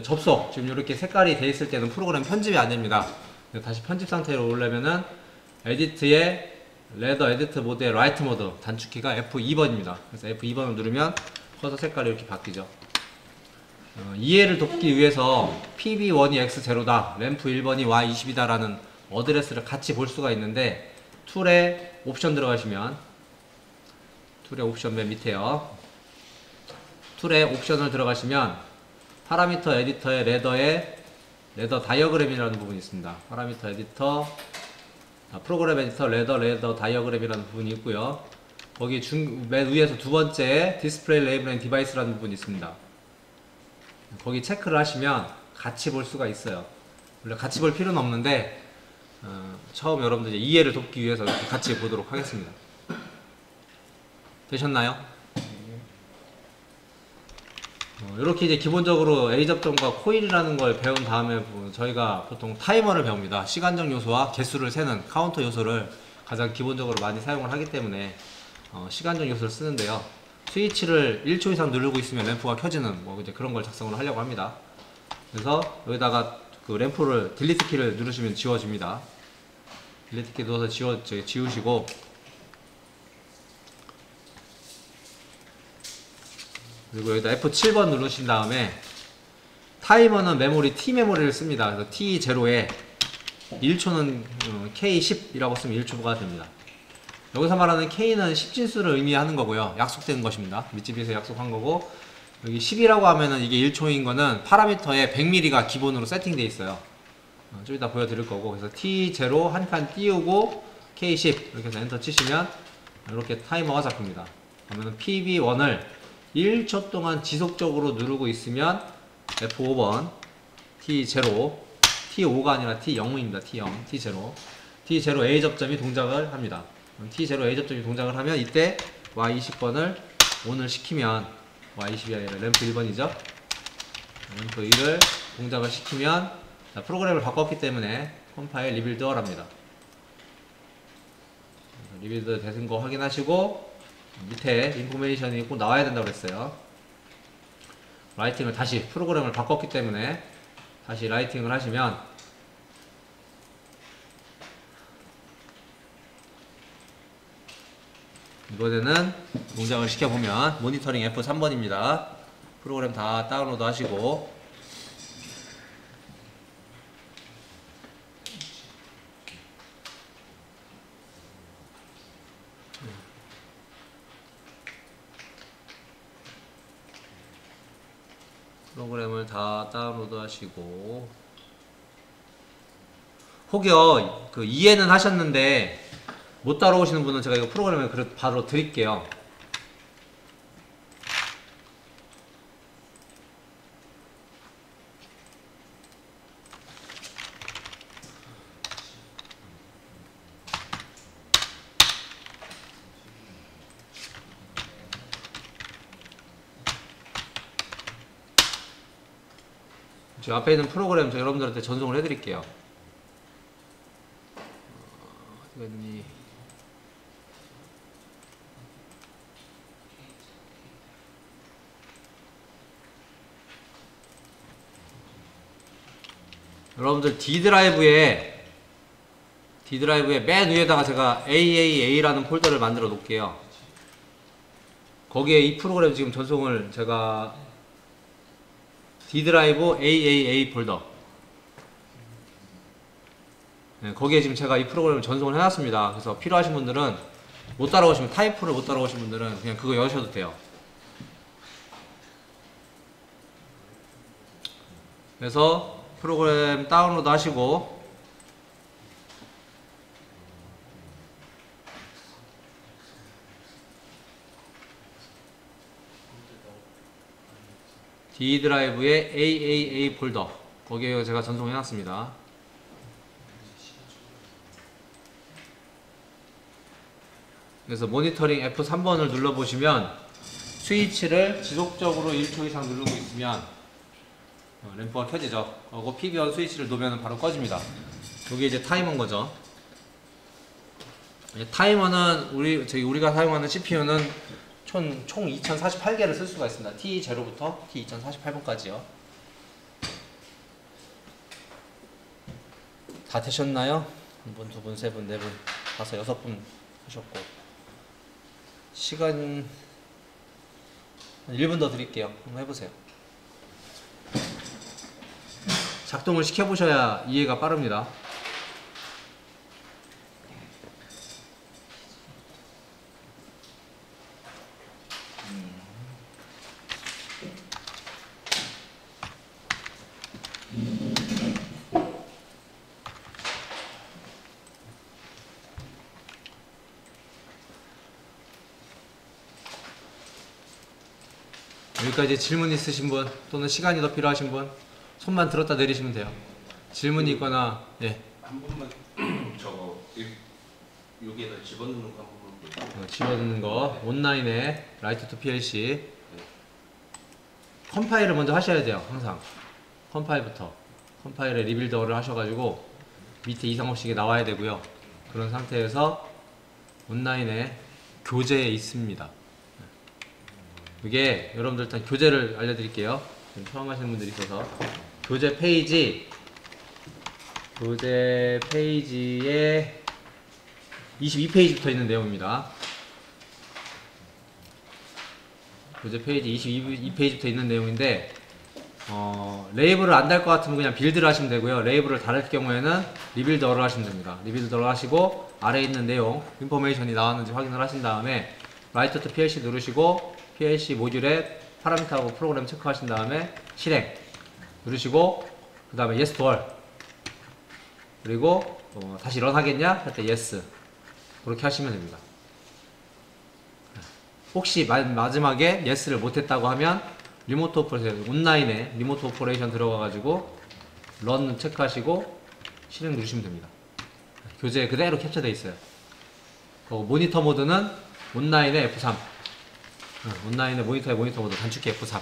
접속, 지금 이렇게 색깔이 돼 있을 때는 프로그램 편집이 안 됩니다. 다시 편집 상태로 오려면은 에디트에 레더 에디트 모드의 라이트 모드 단축키가 F2번입니다. 그래서 F2번을 누르면 커서 색깔이 이렇게 바뀌죠. 이해를 돕기 위해서 PB1이 X0다, 램프 1번이 Y20이다 라는 어드레스를 같이 볼 수가 있는데, 툴에 옵션 들어가시면, 툴의 옵션 맨 밑에요. 툴에 옵션을 들어가시면 파라미터 에디터의 레더 다이어그램이라는 부분이 있습니다. 파라미터 에디터, 프로그램 에디터 레더 다이어그램이라는 부분이 있고요. 거기 맨 위에서 두 번째 디스플레이 레이블 앤 디바이스라는 부분이 있습니다. 거기 체크를 하시면 같이 볼 수가 있어요. 원래 같이 볼 필요는 없는데 처음 여러분들 이제 이해를 돕기 위해서 이렇게 같이 보도록 하겠습니다. 되셨나요? 이렇게 이제 기본적으로 A 접점과 코일이라는 걸 배운 다음에 저희가 보통 타이머를 배웁니다. 시간적 요소와 개수를 세는 카운터 요소를 가장 기본적으로 많이 사용을 하기 때문에 시간적 요소를 쓰는데요. 스위치를 1초 이상 누르고 있으면 램프가 켜지는 뭐 이제 그런 걸 작성을 하려고 합니다. 그래서 여기다가 그 램프를 딜리트 키를 누르시면 지워집니다. 딜리트 키 눌러서 지우시고, 그리고 여기다 F7번 누르신 다음에 타이머는 메모리 T 메모리를 씁니다. 그래서 T0에 1초는 K10이라고 쓰면 1초가 됩니다. 여기서 말하는 K는 10진수를 의미하는 거고요. 약속된 것입니다. 밑집에서 약속한 거고, 여기 10이라고 하면은 이게 1초인 거는 파라미터에 100mm가 기본으로 세팅되어 있어요. 좀 이따 보여드릴 거고, 그래서 T0 한 칸 띄우고 K10 이렇게 해서 엔터 치시면 이렇게 타이머가 잡힙니다. 그러면 PB1을 1초 동안 지속적으로 누르고 있으면 F5번 T0, T5가 아니라 T0입니다. T0, T0, T0 A 접점이 동작을 합니다. T0 A 접점이 동작을 하면 이때 Y20번을 ON을 시키면, Y20이 아니라 램프 1번이죠. 램프 1을 동작을 시키면, 자, 프로그램을 바꿨기 때문에 컴파일 리빌드어랍니다. 리빌드 되는 거 확인하시고 밑에 인포메이션이 꼭 나와야 된다고 그랬어요. 라이팅을 다시, 프로그램을 바꿨기 때문에 다시 라이팅을 하시면 이번에는 동작을 시켜보면 모니터링 F3번입니다. 프로그램 다 다운로드 하시고, 프로그램을 다 다운로드 하시고, 혹여 그 이해는 하셨는데 못 따라오시는 분은 제가 이거 프로그램을 바로 드릴게요. 저 앞에 있는 프로그램 저 여러분들한테 전송을 해드릴게요. 어디가 있니? 여러분들 D 드라이브에 맨 위에다가 제가 AAA라는 폴더를 만들어 놓을게요. 거기에 이 프로그램 지금 전송을 제가 D 드라이브 AAA 폴더, 네, 거기에 지금 제가 이 프로그램을 전송을 해놨습니다. 그래서 필요하신 분들은, 못 따라오시면, 타이프를 못 따라오신 분들은 그냥 그거 여셔도 돼요. 그래서 프로그램 다운로드 하시고, D 드라이브의 AAA 폴더, 거기에 제가 전송해 놨습니다. 그래서 모니터링 F3번을 눌러보시면 스위치를 지속적으로 1초 이상 누르고 있으면 램프가 켜지죠. 그리고 PB1 스위치를 놓으면 바로 꺼집니다. 이게 이제 타이머인 거죠. 타이머는 우리가 사용하는 CPU는 총 2048개를 쓸 수가 있습니다. T0부터 T2048번까지요. 다 되셨나요? 한 분, 두 분, 세 분, 네 분, 다섯, 여섯 분 하셨고, 시간 한 1분 더 드릴게요. 한번 해보세요. 작동을 시켜보셔야 이해가 빠릅니다. 여기까지 질문 있으신 분 또는 시간이 더 필요하신 분 손만 들었다 내리시면 돼요. 질문이 있거나 예. 한 번만 저거 여기에다 집어넣는 거 한 번만 볼게요. 집어넣는 거 온라인에 라이트 투 PLC 컴파일을 먼저 하셔야 돼요. 항상 컴파일부터 컴파일에 리빌더를 하셔가지고 밑에 이상 없이 나와야 되고요. 그런 상태에서 온라인에 교재에 있습니다. 이게 여러분들 일단 교재를 알려드릴게요. 처음 하시는 분들이 있어서 교재 페이지에 22페이지부터 있는 내용입니다. 교재 페이지 22페이지부터 있는 내용인데 레이블을 안 달 것 같으면 그냥 빌드를 하시면 되고요. 레이블을 다를 경우에는 리빌더를 하시면 됩니다. 리빌더를 하시고 아래에 있는 내용 인포메이션이 나왔는지 확인을 하신 다음에 라이트 투 PLC 누르시고 PLC 모듈에 파라미터하고 프로그램 체크하신 다음에 실행 누르시고 그 다음에 yes to all 그리고 다시 런 하겠냐? 할 때 yes 그렇게 하시면 됩니다. 혹시 마지막에 yes를 못했다고 하면 리모트 오퍼레이션 온라인에 리모트 오퍼레이션 들어가 가지고 런 체크하시고 실행 누르시면 됩니다. 교재에 그대로 캡처되어 있어요. 모니터 모드는 온라인에 F3 온라인에 모니터 모드 단축키 F3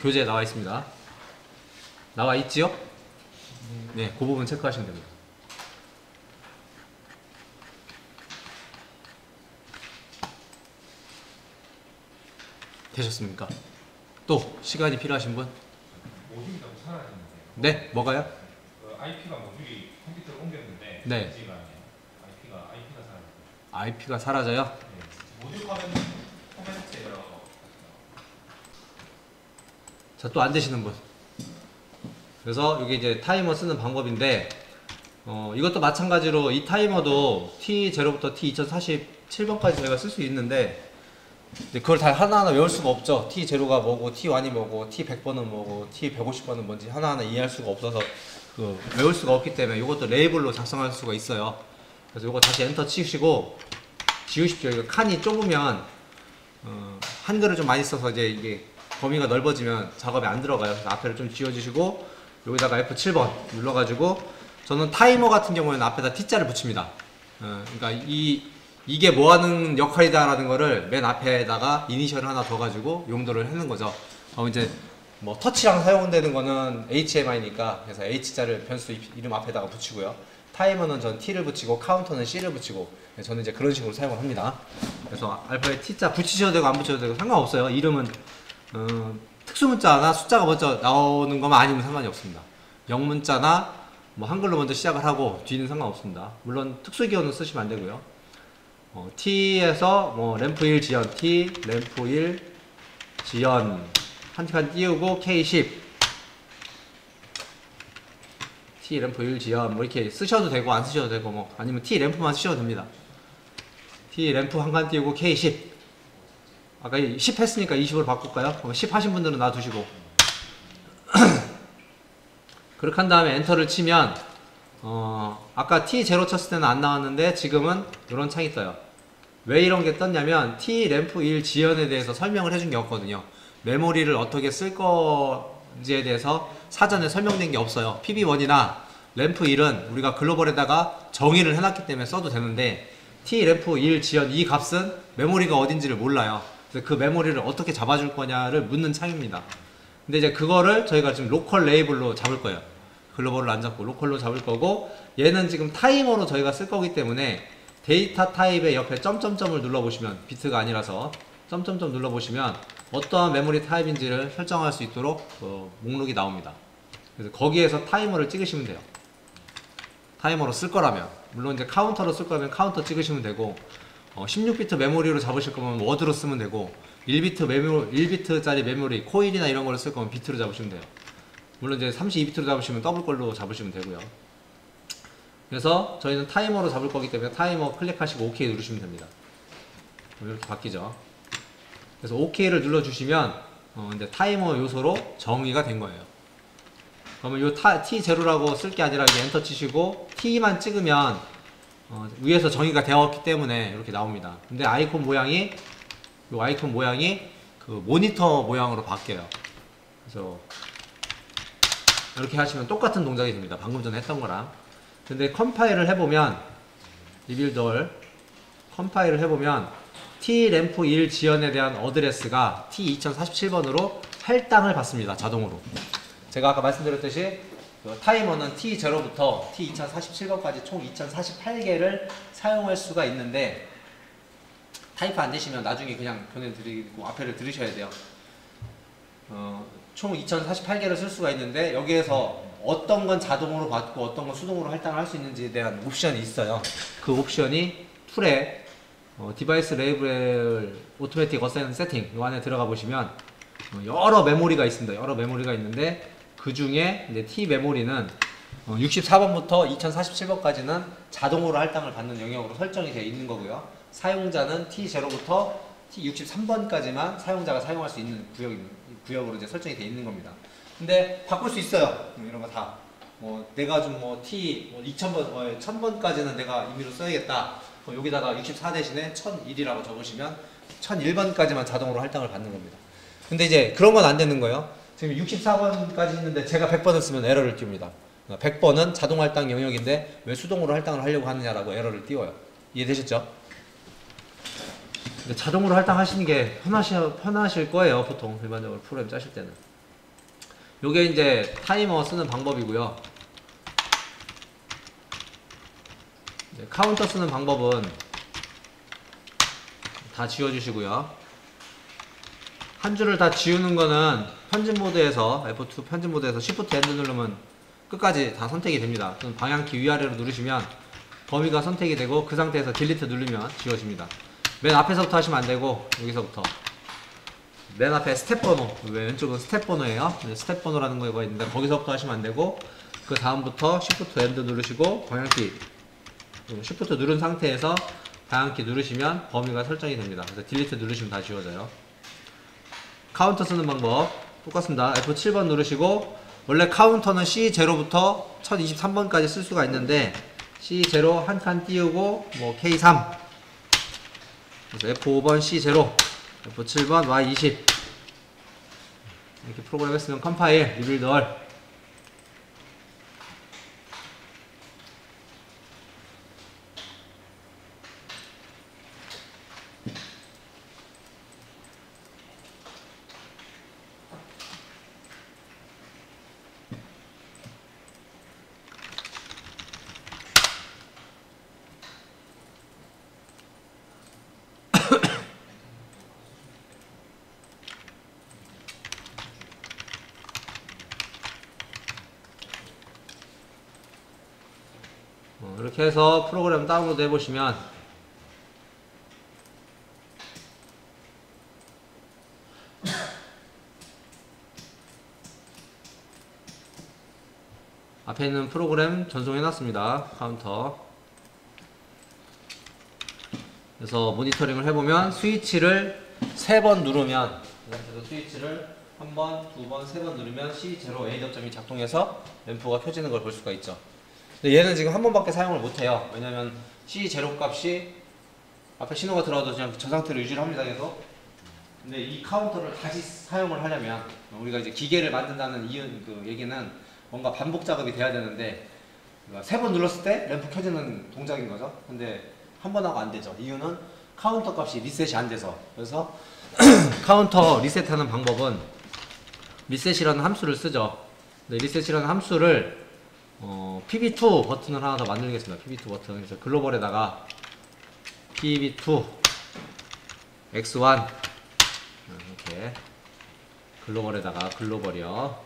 교재에 나와 있습니다. 나와 있지요? 네, 그 부분 체크하시면 됩니다. 되셨습니까? 또 시간이 필요하신 분? 모듈이 너무 사라지는데. 네, 뭐가요? IP가 모듈이 컴퓨터를 옮겼는데 네. IP가 사라져요. IP가 사라져요? 네. 모듈 화면 포맷에 들어가서 자, 또 안 되시는 분. 그래서 이게 이제 타이머 쓰는 방법인데 이것도 마찬가지로 이 타이머도 T0부터 T2047번까지 저희가 쓸 수 있는데 그걸 다 하나하나 외울 수가 없죠. T0가 뭐고 T1이 뭐고 T100번은 뭐고 T150번은 뭔지 하나하나 이해할 수가 없어서 외울 수가 없기 때문에 이것도 레이블로 작성할 수가 있어요. 그래서 이거 다시 엔터 치시고 지우십시오. 이거 칸이 좁으면 한글을 좀 많이 써서 이제 이게 범위가 넓어지면 작업이 안 들어가요. 그래서 앞에를 좀 지워주시고 여기다가 F7번 눌러가지고 저는 타이머 같은 경우에는 앞에다 T자를 붙입니다. 그러니까 이게 뭐하는 역할이다라는 거를 맨 앞에다가 이니셜을 하나 더 가지고 용도를 하는 거죠. 이제 뭐 터치랑 사용되는 거는 HMI니까 그래서 H자를 변수 이름 앞에다가 붙이고요. 타이머는 전 T를 붙이고 카운터는 C를 붙이고 저는 이제 그런 식으로 사용을 합니다. 그래서 알파벳 T자 붙이셔도 되고 안 붙여도 되고 상관없어요. 이름은 특수문자나 숫자가 먼저 나오는 것만 아니면 상관이 없습니다. 영문자나 뭐 한글로 먼저 시작을 하고 뒤는 상관없습니다. 물론 특수기호는 쓰시면 안 되고요. T에서 뭐 램프 1 지연 T, 램프 1 지연 한 칸 띄우고 K10 T 램프 1 지연 뭐 이렇게 쓰셔도 되고 안 쓰셔도 되고 뭐 아니면 T 램프만 쓰셔도 됩니다. T 램프 한 칸 띄우고 K10 아까 10 했으니까 20으로 바꿀까요? 10 하신 분들은 놔두시고 그렇게 한 다음에 엔터를 치면 아까 T0 쳤을 때는 안 나왔는데 지금은 이런 창이 떠요. 왜 이런 게 떴냐면 T 램프 1 지연에 대해서 설명을 해준 게 없거든요. 메모리를 어떻게 쓸 건지에 대해서 사전에 설명된 게 없어요. PB1이나 램프 1은 우리가 글로벌에다가 정의를 해놨기 때문에 써도 되는데 T 램프 1 지연 이 값은 메모리가 어딘지를 몰라요. 그래서 그 메모리를 어떻게 잡아줄 거냐를 묻는 창입니다. 근데 이제 그거를 저희가 지금 로컬 레이블로 잡을 거예요. 글로벌을 안 잡고 로컬로 잡을 거고 얘는 지금 타이머로 저희가 쓸 거기 때문에 데이터 타입의 옆에 점점점을 눌러보시면 비트가 아니라서 점점점 눌러보시면 어떠한 메모리 타입인지를 설정할 수 있도록 목록이 나옵니다. 그래서 거기에서 타이머를 찍으시면 돼요. 타이머로 쓸 거라면 물론 이제 카운터로 쓸 거면 카운터 찍으시면 되고 16비트 메모리로 잡으실 거면 워드로 쓰면 되고 1비트짜리 메모리 코일이나 이런 걸 쓸 거면 비트로 잡으시면 돼요. 물론 이제 32비트로 잡으시면 더블 걸로 잡으시면 되고요. 그래서 저희는 타이머로 잡을 거기 때문에 타이머 클릭하시고 OK 누르시면 됩니다. 이렇게 바뀌죠. 그래서 OK를 눌러주시면 이제 타이머 요소로 정의가 된 거예요. 그러면 요 T0라고 쓸 게 아니라 이제 엔터 치시고 T만 찍으면 위에서 정의가 되었기 때문에 이렇게 나옵니다. 근데 아이콘 모양이 그 모니터 모양으로 바뀌어요. 그래서 이렇게 하시면 똑같은 동작이 됩니다. 방금 전에 했던 거랑. 근데 컴파일을 해보면 리빌덜 컴파일을 해보면 T램프 1 지연에 대한 어드레스가 T2047번으로 할당을 받습니다. 자동으로. 제가 아까 말씀드렸듯이 타이머는 T0부터 T2047번까지 총 2048개를 사용할 수가 있는데 타이프 안 되시면 나중에 그냥 보내드리고 앞에를 들으셔야 돼요. 총 2048개를 쓸 수가 있는데 여기에서 어떤 건 자동으로 받고 어떤 건 수동으로 할당을 할 수 있는지에 대한 옵션이 있어요. 그 옵션이 툴에 디바이스 레이블 오토매틱 어사인 세팅 이 안에 들어가 보시면 여러 메모리가 있습니다. 여러 메모리가 있는데 그 중에 이제 T 메모리는 64번부터 2047번까지는 자동으로 할당을 받는 영역으로 설정이 되어 있는 거고요. 사용자는 T0부터 T63번까지만 사용자가 사용할 수 있는 구역으로 이제 설정이 되어 있는 겁니다. 근데 바꿀 수 있어요. 이런 거 다. 내가 좀 T 2000번, 1000번까지는 내가 임의로 써야겠다. 여기다가 64 대신에 1001이라고 적으시면 1001번까지만 자동으로 할당을 받는 겁니다. 근데 이제 그런 건 안 되는 거예요. 지금 64번까지 있는데 제가 100번을 쓰면 에러를 띄웁니다. 100번은 자동 할당 영역인데 왜 수동으로 할당을 하려고 하느냐라고 에러를 띄워요. 이해되셨죠? 근데 자동으로 할당하시는 게 편하실 거예요. 보통 일반적으로 프로그램 짜실 때는. 요게 이제 타이머 쓰는 방법이고요. 카운터 쓰는 방법은 다 지워주시고요. 한 줄을 다 지우는 거는 편집 모드에서 F2 편집 모드에서 Shift N 누르면 끝까지 다 선택이 됩니다. 그럼 방향키 위아래로 누르시면 범위가 선택이 되고 그 상태에서 딜리트 누르면 지워집니다. 맨 앞에서부터 하시면 안 되고 여기서부터 맨 앞에 스텝 번호, 왼쪽은 스텝 번호예요. 스텝 번호라는 거가 있는데 거기서부터 하시면 안 되고 그 다음부터 Shift N 누르시고 방향키 Shift 누른 상태에서 방향키 누르시면 범위가 설정이 됩니다. 그래서 딜리트 누르시면 다 지워져요. 카운터 쓰는 방법 똑같습니다. F7번 누르시고 원래 카운터는 C0부터 1023번까지 쓸 수가 있는데 C0 한 칸 띄우고 뭐 K3 그래서 F5번 C0 F7번 Y20 이렇게 프로그램 했으면 컴파일 리빌드 얼 이렇게 해서 프로그램 다운로드 해보시면 앞에 있는 프로그램 전송해놨습니다. 카운터. 그래서 모니터링을 해보면 스위치를 3번 누르면 이 상태에서 스위치를 1번, 2번, 3번 누르면 C0 A.점이 작동해서 램프가 켜지는 걸 볼 수가 있죠. 근데 얘는 지금 한 번밖에 사용을 못해요. 왜냐면 C0 값이 앞에 신호가 들어와도 그냥 저 상태로 유지를 합니다. 계속. 근데 이 카운터를 다시 사용을 하려면 우리가 이제 기계를 만든다는 그 얘기는 뭔가 반복 작업이 돼야 되는데 3번 눌렀을 때 램프 켜지는 동작인 거죠. 근데 한 번 하고 안 되죠. 이유는 카운터 값이 리셋이 안 돼서. 그래서 카운터 리셋하는 방법은 리셋이라는 함수를 쓰죠. 근데 리셋이라는 함수를 PB2 버튼을 하나 더 만들겠습니다. PB2 버튼. 그래서 글로벌에다가 PB2 X1 이렇게 글로벌에다가 글로벌이요.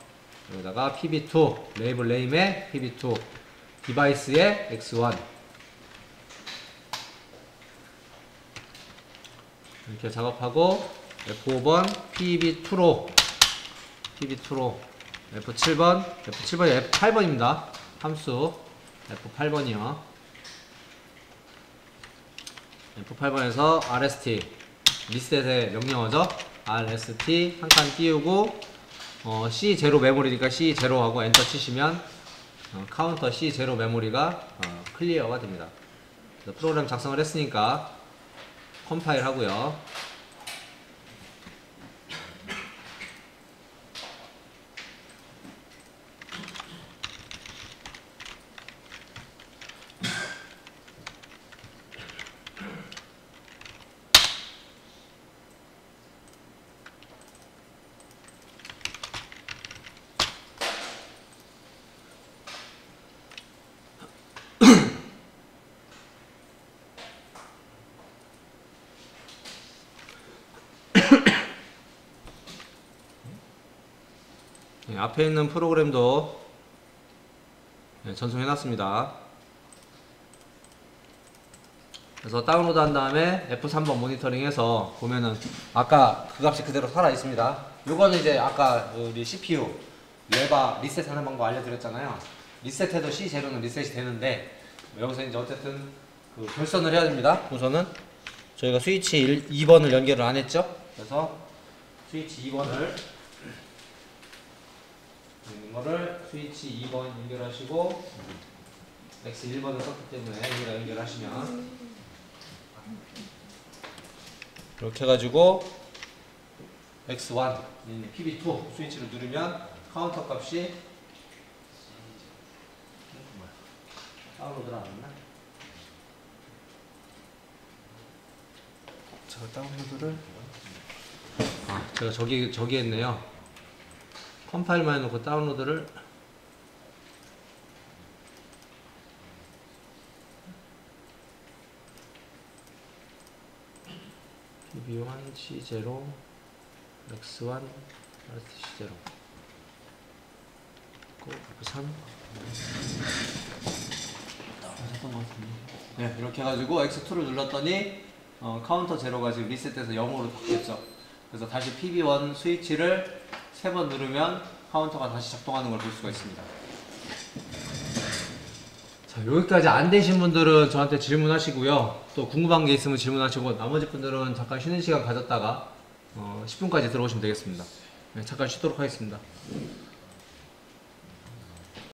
여기다가 PB2 레이블 네임에 PB2 디바이스에 X1 이렇게 작업하고 F5번 PB2로 F7번 F7번이 F8번입니다. 함수 F8번이요. F8번에서 RST 리셋의 명령어죠. RST 한 칸 띄우고 C0 메모리니까 C0 하고 엔터 치시면 카운터 C0 메모리가 클리어가 됩니다. 프로그램 작성을 했으니까 컴파일 하고요. 네, 앞에 있는 프로그램도 전송해 놨습니다. 그래서 다운로드 한 다음에 F3번 모니터링해서 보면은 아까 그 값이 그대로 살아 있습니다. 요거는 이제 아까 우리 CPU 레바 리셋하는 방법 알려드렸잖아요. 리셋해도 C0는 리셋이 되는데 여기서 이제 어쨌든 그 결선을 해야 됩니다. 우선은 저희가 스위치 2번을 연결을 안 했죠. 그래서 스위치 2번을 있는 거를 스위치 2번 연결하시고 X 1번을 썼기 때문에 여기다 연결하시면 이렇게 해가지고 X1 PB2 스위치를 누르면 카운터 값이 다운로드를 안 했나? 제가 다운로드를 제가 저기 했네요. 컴파일만 해놓고 다운로드를 PB1 C0 X1 C0 F3 네, 이렇게 해가지고 X2를 눌렀더니 카운터 제로가 지금 리셋돼서 0으로 바뀌었죠. 그래서 다시 PB1 스위치를 3번 누르면 카운터가 다시 작동하는 걸 볼 수가 있습니다. 자, 여기까지 안 되신 분들은 저한테 질문하시고요. 또 궁금한 게 있으면 질문하시고 나머지 분들은 잠깐 쉬는 시간 가졌다가 10분까지 들어오시면 되겠습니다. 네, 잠깐 쉬도록 하겠습니다.